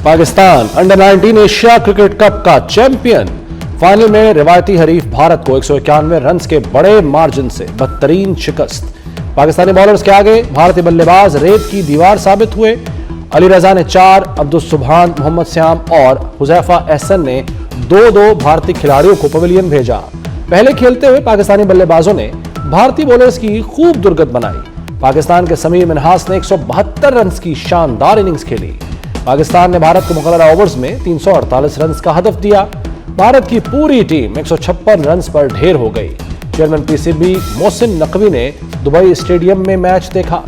Pakistan under 19 Asia cricket cup का champion. Final में रिवायती हरीफ भारत को 191 रन के बड़े मार्जिन से बदतरीन शिकस्त। पाकिस्तानी बॉलर्स के आगे भारतीय बल्लेबाज रेत की दीवार साबित हुए। अली रजा ने 4, अब्दुल सुभान, मोहम्मद श्याम और हुजैफा एहसन ने 2-2 भारतीय खिलाड़ियों को पवेलियन भेजा। पहले खेलते हुए पाकिस्तानी बल्लेबाजों ने भारतीय बॉलर्स की खूब दुर्गत बनाई। पाकिस्तान के समीर मिन्हास ने 172 रन की शानदार इनिंग्स खेली। पाकिस्तान ने भारत को मुकर्ररा ओवर्स में 348 रन का हदफ दिया। भारत की पूरी टीम 156 रन पर ढेर हो गई। चेयरमैन पीसीबी मोहसिन नकवी ने दुबई स्टेडियम में मैच देखा।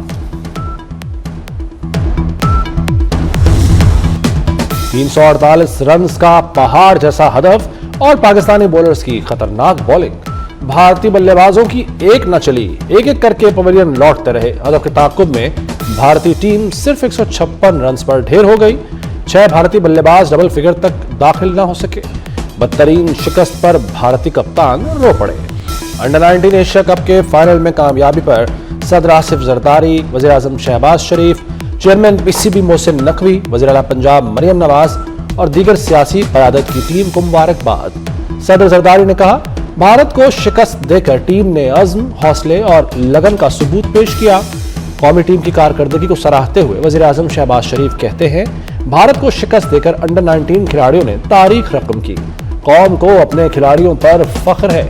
$348 रन का पहाड़ जैसा हदफ और पाकिस्तानी बॉलर्स की खतरनाक बॉलिंग। भारतीय बल्लेबाजों की एक न चली, एक करके पवेलियन लौटते रहे। हदफ के ताक़ुब में भारतीय टीम सिर्फ 156 रन पर ढेर हो गई। 6 भारतीय बल्लेबाज डबल फिगर तक दाखिल न हो सके। बदतरीन शिकस्त पर भारतीय कप्तान रो पड़े। अंडर 19 एशिया कप के फाइनल में कामयाबी पर सदर आसिफ जरदारी, वज़ीर आज़म शहबाज शरीफ, चेयरमैन पीसीबी मोहसिन नकवी, वज़ीर आला पंजाब मरियम नवाज और दीगर सियासी क़यादत की टीम को मुबारकबाद। सदर जरदारी ने कहा, भारत को शिकस्त देकर टीम ने अज़्म, हौसले और लगन का सबूत पेश किया। कौमी टीम की कारकर्दगी को सराहते हुए वज़ीर आज़म शहबाज शरीफ कहते हैं, भारत को शिकस्त देकर अंडर 19 खिलाड़ियों ने तारीख रकम की। कौम को अपने खिलाड़ियों पर फख्र है।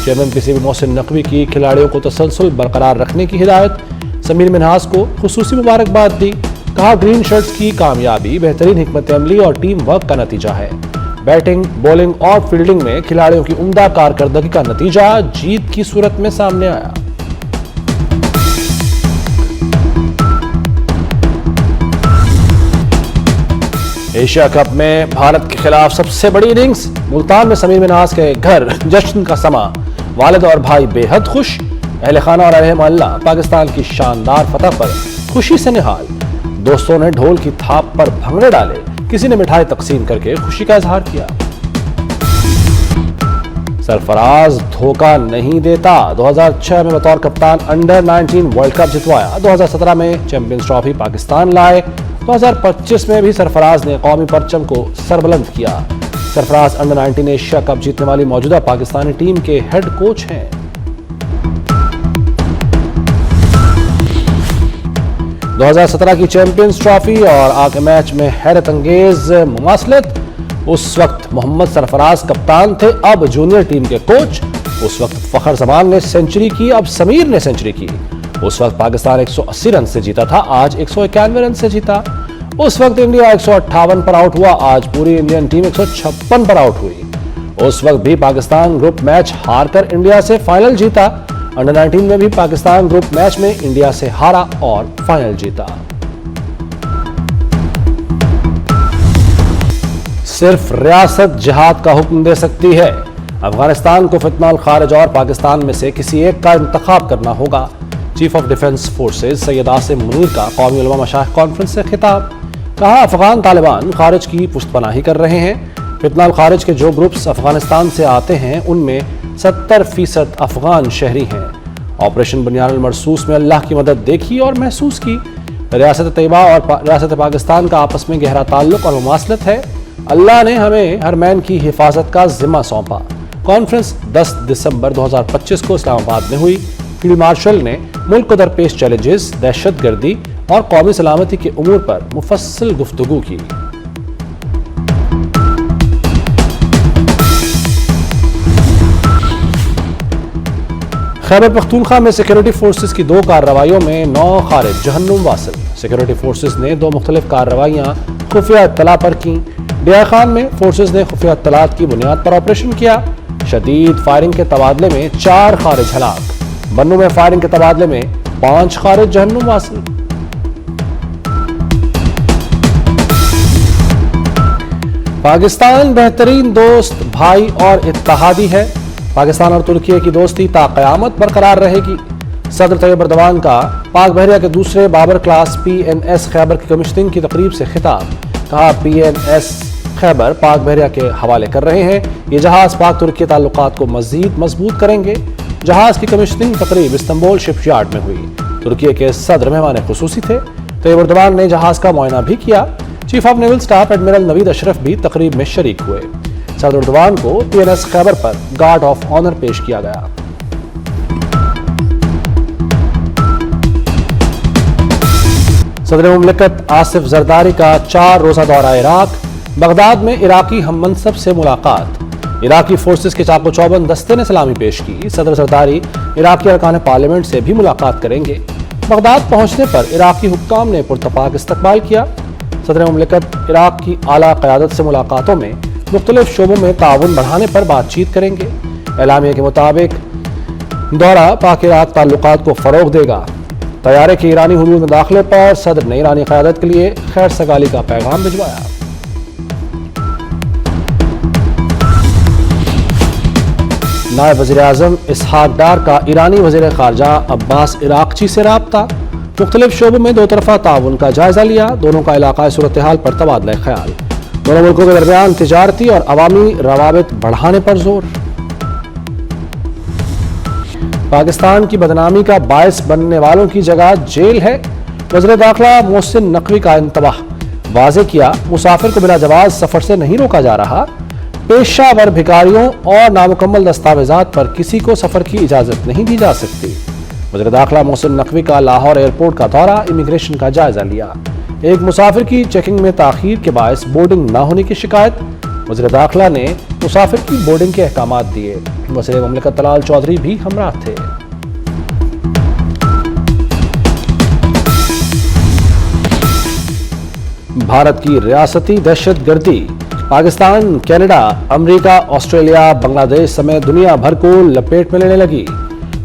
चेयरमैन पीसीबी मोहसिन नकवी की खिलाड़ियों को तसलसल बरकरार रखने की हिदायत। समीर मिन्हास को खुसूसी मुबारकबाद दी। कहा, ग्रीन शर्ट्स की कामयाबी बेहतरीन हिकमत अमली और टीम वर्क का नतीजा है। बैटिंग, बॉलिंग और फील्डिंग में खिलाड़ियों की उम्दा कारकर्दगी का नतीजा जीत की सूरत में सामने आया। एशिया कप में भारत के खिलाफ सबसे बड़ी इनिंग्स। मुल्तान में समीर मिन्हास के घर जश्न का समा। वालिद और भाई बेहद खुश। अहले खाना और अहले मोहल्ला पाकिस्तान की शानदार फतह पर खुशी से निहाल। दोस्तों ने ढोल की थाप पर भंगड़े डाले। किसी ने मिठाई तकसीम करके खुशी का इजहार किया। सरफराज धोखा नहीं देता। 2006 में बतौर कप्तान अंडर 19 वर्ल्ड कप जितवाया। 2017 में चैंपियंस ट्रॉफी पाकिस्तान लाए। 2025 में भी सरफराज ने कौमी परचम को सरबुलंद किया। सरफराज अंडर 19 एशिया कप जीतने वाली मौजूदा पाकिस्तानी टीम के हेड कोच हैं। – 2017 की चैंपियंस ट्रॉफी और आगे मैच में हैरत अंगेज मुमासलत। उस वक्त मोहम्मद सरफराज कप्तान थे, अब जूनियर टीम के कोच। उस वक्त फखर जमान ने सेंचुरी की, अब समीर ने सेंचुरी की। उस वक्त पाकिस्तान 180 रन से जीता था, आज 191 रन से जीता। उस वक्त इंडिया 158 पर आउट हुआ, आज पूरी इंडियन टीम 156 पर आउट हुई। उस वक्त भी पाकिस्तान ग्रुप मैच हारकर इंडिया से फाइनल जीता। अंडर 19 में भी पाकिस्तान ग्रुप मैच में इंडिया से हारा और फाइनल जीता। सिर्फ रियासत जिहाद का हुक्म दे सकती है। अफगानिस्तान को फितनाल खारिज और पाकिस्तान में से किसी एक का इंतखाब करना होगा। Chief of defence forces Syed Asim Munir का कौमी उलमा मशाइख कॉन्फ्रेंस से खिताब। कहा, अफगान तालिबान खारिज की पुश्तपनाही कर रहे हैं। फितनाल खारिज के जो ग्रुप्स अफगानिस्तान से आते हैं उनमें 70% अफगान शहरी हैं। ऑपरेशन बुनियानुल मरसूस में अल्लाह की मदद देखी और महसूस की। रियासत तैयबा और रियासत पाकिस्तान का आपस में गहरा ताल्लुक और मुमासलत है। अल्लाह ने हमें हरमैन की हिफाजत का जिम्मा सौंपा। कॉन्फ्रेंस 10 दिसंबर 2025 को इस्लामाबाद में हुई। फील्ड मार्शल ने मुल्क को दरपेश चैलेंजेस, दहशतगर्दी और कौमी सलामती के उमूर पर मुफस्सल गुफ्तगू की। खैबर पख्तूनख्वा में सिक्योरिटी फोर्सेस की 2 कार्रवाइयों में 9 खारिज जहन्नुम वासिल। सिक्योरिटी फोर्सेस ने 2 मुख्तलिफ कार्रवाइयां खुफिया इत्तला पर की। डिया खान में फोर्सेस ने खुफिया इत्तलात की बुनियाद पर ऑपरेशन किया। शदीद फायरिंग के तबादले में 4 खारिज हलाक। बन्नू में फायरिंग के तबादले में 5 खारिज जहन्नुम वासिल। पाकिस्तान बेहतरीन दोस्त, भाई और इत्तेहादी है। पाकिस्तान और तुर्की की दोस्ती ता क़यामत बरकरार रहेगी। सदर तैयब एर्दोगान का पाक बहरिया के दूसरे बाबर क्लास PNS खैबर की कमीशनिंग की तकरीब से खिताब। कहा, PNS खैबर पाक बहरिया के हवाले कर रहे हैं। ये जहाज पाक तुर्की ताल्लुकात को मजीद मजबूत करेंगे। जहाज की कमीशनिंग तकरीब इस्तांबुल शिपयार्ड में हुई। तुर्की के सदर मेहमान खुसूसी थे। तैयब एर्दोगान ने जहाज का मुआयना भी किया। Chief of naval staff admiral Naveed Ashraf भी तकरीब में शरीक हुए। सदर एर्दोगान को PNS खैबर पर गार्ड ऑफ ऑनर पेश किया गया। सदर मुमलिकत आसिफ जरदारी का 4 रोजा दौरा इराक। बगदाद में इराकी हम मनसब से मुलाकात। इराकी फोर्सेस के चाको चौबंद दस्ते ने सलामी पेश की। सदर जरदारी इराकी अरकान पार्लियामेंट से भी मुलाकात करेंगे। बगदाद पहुंचने पर इराकी हुक्काम ने पुरतपाक इस्तकबाल किया। सदर मुमलिकत इराक की आला क़यादत से मुलाकातों में मुख्तलिफ शोबों में ताउन बढ़ाने पर बातचीत करेंगे। एलामिया के मुताबिक दौरा पाक इराक ताल्लुकात को फ़रोग़ देगा। तैयारे के ईरानी हुदूद में दाखिले पर सदर ने ईरानी क़यादत के लिए खैर सगाली का पैगाम भिजवाया। नायब वज़ीर आज़म इसहाक डार का ईरानी वज़ीर ख़ारजा अब्बास इराक़ची से राब्ता। मुख्तलिफ शोबों में दो तरफ़ा ताउन का जायज़ा लिया। दोनों का इलाक़ाई सूरत हाल पर तबादला ख्याल। दोनों मुल्कों के दरमियान तिजारती और अवामी रवाबित बढ़ाने पर जोर। पाकिस्तान की बदनामी का बायस बनने वालों की जगह जेल है। वज़ीर दाखिला मोहसिन नकवी का इंतबाह। वाज़े किया, मुसाफिर को बिला जवाज़ सफ़र से नहीं रोका जा रहा। पेशावर भिखारियों और नामुकम्मल दस्तावेजात पर किसी को सफ़र की इजाज़त नहीं दी जा सकती। वज़ीर दाखिला मोहसिन नकवी का लाहौर एयरपोर्ट का दौरा, इमिग्रेशन का जायज़ा लिया। एक मुसाफिर की चेकिंग में ताख़ीर के बायस बोर्डिंग न होने की शिकायत। वज़ीर दाखिला ने मुसाफिर की बोर्डिंग के अहकामात दिए। वज़ीर मुमलिकत तलाल चौधरी भी हमराह थे। भारत की रियासती दहशतगर्दी Pakistan, Canada, America, Australia, Bangladesh समेत दुनिया भर को लपेट में लेने लगी।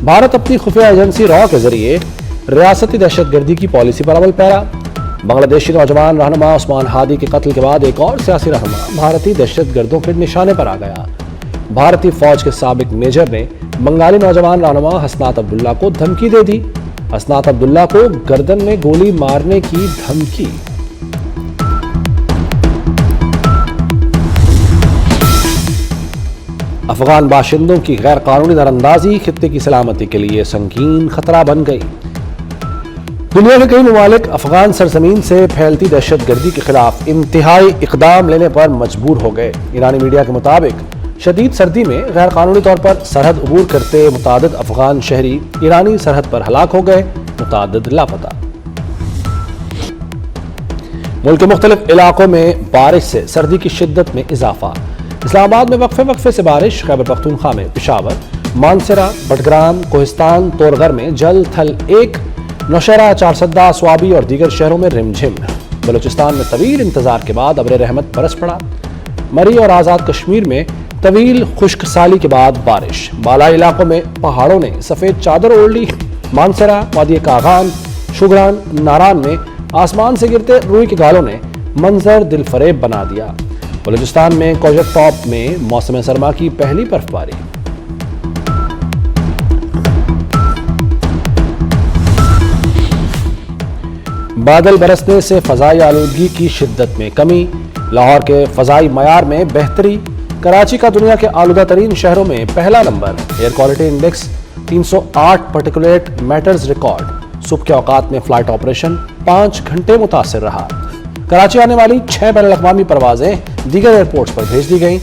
भारत अपनी खुफिया एजेंसी रॉ के जरिए रियासती दहशतगर्दी की पॉलिसी पर अमल पैरा। बांग्लादेशी नौजवान रहनुमा उस्मान हादी के कत्ल के बाद एक और सियासी रहनुमा भारतीय दहशतगर्दों के निशाने पर आ गया। भारतीय फौज के साबिक मेजर ने बंगाली नौजवान रहनुमा हसनात अब्दुल्ला को धमकी दे दी। हसनात अब्दुल्ला को गर्दन में गोली मारने की धमकी। अफगान बाशिंदों की गैर कानूनी दरअंदाजी खित्ते की सलामती के लिए संगीन खतरा बन गई। दुनिया के कई ममालिक अफगान सरजमीन से फैलती दहशतगर्दी के खिलाफ इंतहाई इकदाम लेने पर मजबूर हो गए। ईरानी मीडिया के मुताबिक शदीद सर्दी में गैर कानूनी तौर पर सरहद अबूर करते मुतादिद अफगान शहरी ईरानी सरहद पर हलाक हो गए, मुतादिद लापता। मुल्क के मुख्तलिफ इलाकों में बारिश से सर्दी की शिद्दत में इजाफा। इस्लामाबाद में वक्फे से बारिश। खैबर पख्तूनख्वा में पिशावर, मानसरा, बटग्राम, कोहिस्तान, तोरगर में जल थल 1, नौशहरा, चारसद्दा, स्वाबी और दीगर शहरों में रिमझिम। बलूचिस्तान में तवील इंतजार के बाद अब्र रहमत बरस पड़ा। मरी और आज़ाद कश्मीर में तवील खुश्क साली के बाद बारिश। बालाई इलाकों में पहाड़ों ने सफ़ेद चादर ओढ़ ली। मानसरा, वादी कागान, शुगरान, नारान में आसमान से गिरते रूई के गालों ने मंजर दिलफरेब बना दिया। बलूचिस्तान में कोजक टॉप में मौसम सरमा की पहली बर्फबारी। बादल बरसने से फजाई आलूदगी की शिद्दत में कमी। लाहौर के फजाई मयार में बेहतरी। कराची का दुनिया के आलूदा तरीन शहरों में पहला number. Air quality index 308 particulate matters record. सुबह के औकात में फ्लाइट ऑपरेशन 5 घंटे मुतासिर रहा। कराची आने वाली 6 बैनुल-अक़वामी परवाजें दीगर एयरपोर्ट्स पर भेज दी गईं।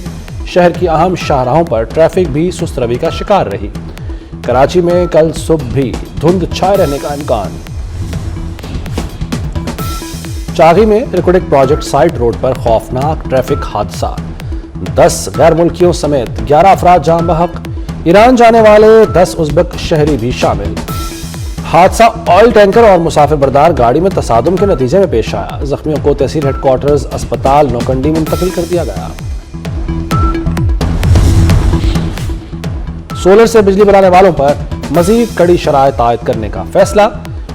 शहर की अहम शाहराहों पर ट्रैफिक भी सुस्त रवि का शिकार रही। कराची में कल सुबह भी धुंध छाए रहने का इम्कान। चागी में रिकोडिक प्रोजेक्ट साइट रोड पर खौफनाक ट्रैफिक हादसा। 10 गैर मुल्कियों समेत 11 अफराद जान बहक। ईरान जाने वाले 10 उज़्बेक शहरी भी शामिल। हादसा ऑयल टैंकर और मुसाफिर बरदार गाड़ी में तसादुम के नतीजे में पेश आया। जख्मियों को तहसील हेडक्वार्टर्स अस्पताल नौकंडी मुंतकिल कर दिया गया। सोलर से बिजली बनाने वालों पर मजीद कड़ी शराइत आयद करने का फैसला।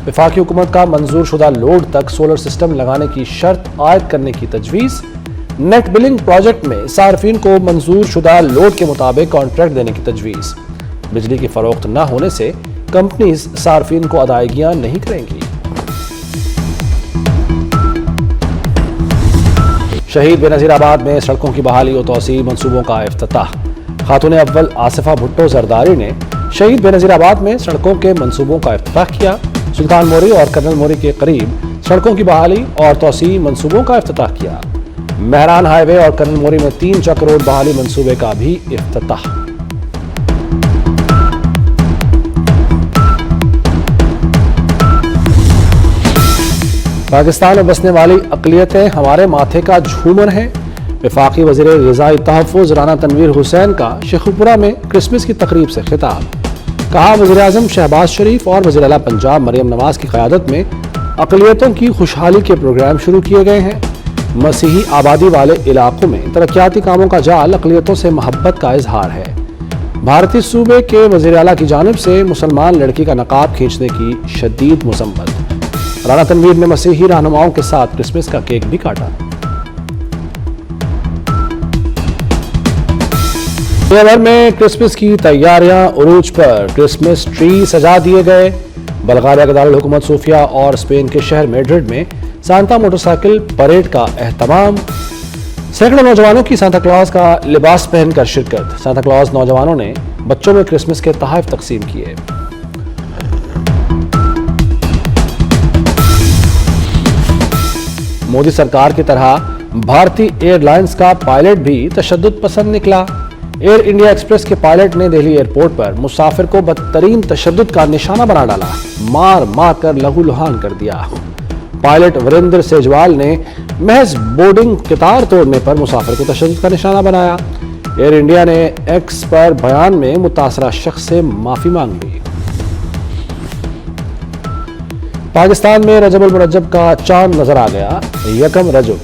वफाकी हुकूमत का मंजूर शुदा लोड तक सोलर सिस्टम लगाने की शर्त आयद करने की तजवीज़। नेट बिलिंग प्रोजेक्ट में सार्फिन को मंजूर शुदा लोड के मुताबिक कॉन्ट्रैक्ट देने की तजवीज़। बिजली की फरोख्त न होने से कंपनीज सार्फिन को अदायगियां नहीं करेंगी। शहीद बेनज़ीराबाद में सड़कों की बहाली और तोसी मंसूबों का इफ्तिताह। खातून अव्वल आसिफा भुट्टो जरदारी ने शहीद बेनज़ीराबाद में सड़कों के मंसूबों का इफ्तिताह किया। सुल्तान मोरी और कर्नल मोरी के करीब सड़कों की बहाली और तोसी मंसूबों का इफ्तिताह किया। मेहरान हाईवे और करण मोरी में 3 चक रोड बहाली मंसूबे का भी इफ्तिताह। पाकिस्तान में बसने वाली अक़लियतें हमारे माथे का झूमर हैं। वफाकी वज़ीर ग़िज़ाई तहफ़्फ़ुज़ राना तनवीर हुसैन का शेखुपुरा में क्रिसमस की तकरीब से खिताब। कहा, वज़ीर-ए-आज़म शहबाज शरीफ और वज़ीर आला पंजाब मरियम नवाज़ की क़यादत में अक़लियतों की खुशहाली के प्रोग्राम शुरू किए गए हैं। मसीही आबादी वाले इलाकों में तरक्याती कामों का जाल अक़लियतों से मोहब्बत का इजहार है। भारतीय सूबे के वज़ीर आला की जानिब से मुसलमान लड़की का नकाब खींचने की शदीद मज़म्मत। राना तनवीर ने मसीही रहनुमाओं के साथ क्रिसमस का केक भी काटा। दुनिया भर में क्रिसमस की तैयारियां उरूज पर। क्रिसमस ट्री सजा दिए गए। बल्गारिया के दारुल हुकूमत सोफिया और स्पेन के शहर मैड्रिड में सांता मोटरसाइकिल परेड का एहतमाम। सैकड़ों नौजवानों की सांता क्लॉज का लिबास पहनकर शिरकत। सांता क्लॉज नौजवानों ने बच्चों में क्रिसमस के तोहफे तकसीम किए। मोदी सरकार की तरह भारतीय एयरलाइंस का पायलट भी तशद्दुद पसंद निकला। एयर इंडिया एक्सप्रेस के पायलट ने दिल्ली एयरपोर्ट पर मुसाफिर को बदतरीन तशद्दुद का निशाना बना डाला, मार मार कर लहूलुहान कर दिया। पायलट वीरेंद्र सेजवाल ने महज बोर्डिंग कतार तोड़ने पर मुसाफिर को तशद्दुद का निशाना बनाया। एयर इंडिया ने एक्स पर बयान में मुतासरा शख्स से माफी मांग ली। पाकिस्तान में रजब उल मुरज्जब का चांद नजर आ गया। यकम रजब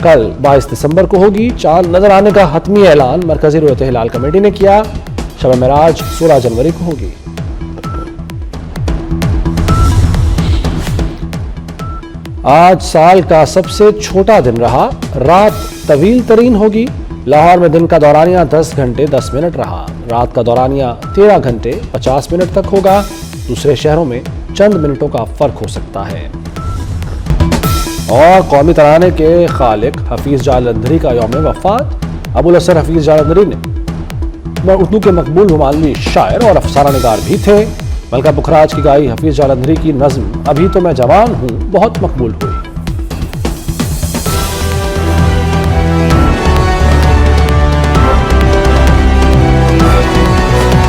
कल 22 दिसंबर को होगी। चांद नजर आने का हतमी ऐलान मरकजी रुयत हिलाल कमेटी ने किया। शब मेराज 16 जनवरी को होगी। आज साल का सबसे छोटा दिन रहा। रात तवील तरीन होगी। लाहौर में दिन का दौरानिया 10 घंटे 10 मिनट रहा। रात का दौरानिया 13 घंटे 50 मिनट तक होगा। दूसरे शहरों में चंद मिनटों का फर्क हो सकता है। और कौमी तराने के खालिक हफीज जालंधरी का यौम वफात। अबुल हसन हफीज जालंधरी ने उर्दू के मकबूल हुमायूनी शायर और अफसाना निगार भी थे। मलका पुखराज की गाई हफीज जालंधरी की नज़्म अभी तो मैं जवान हूँ बहुत मकबूल हुई।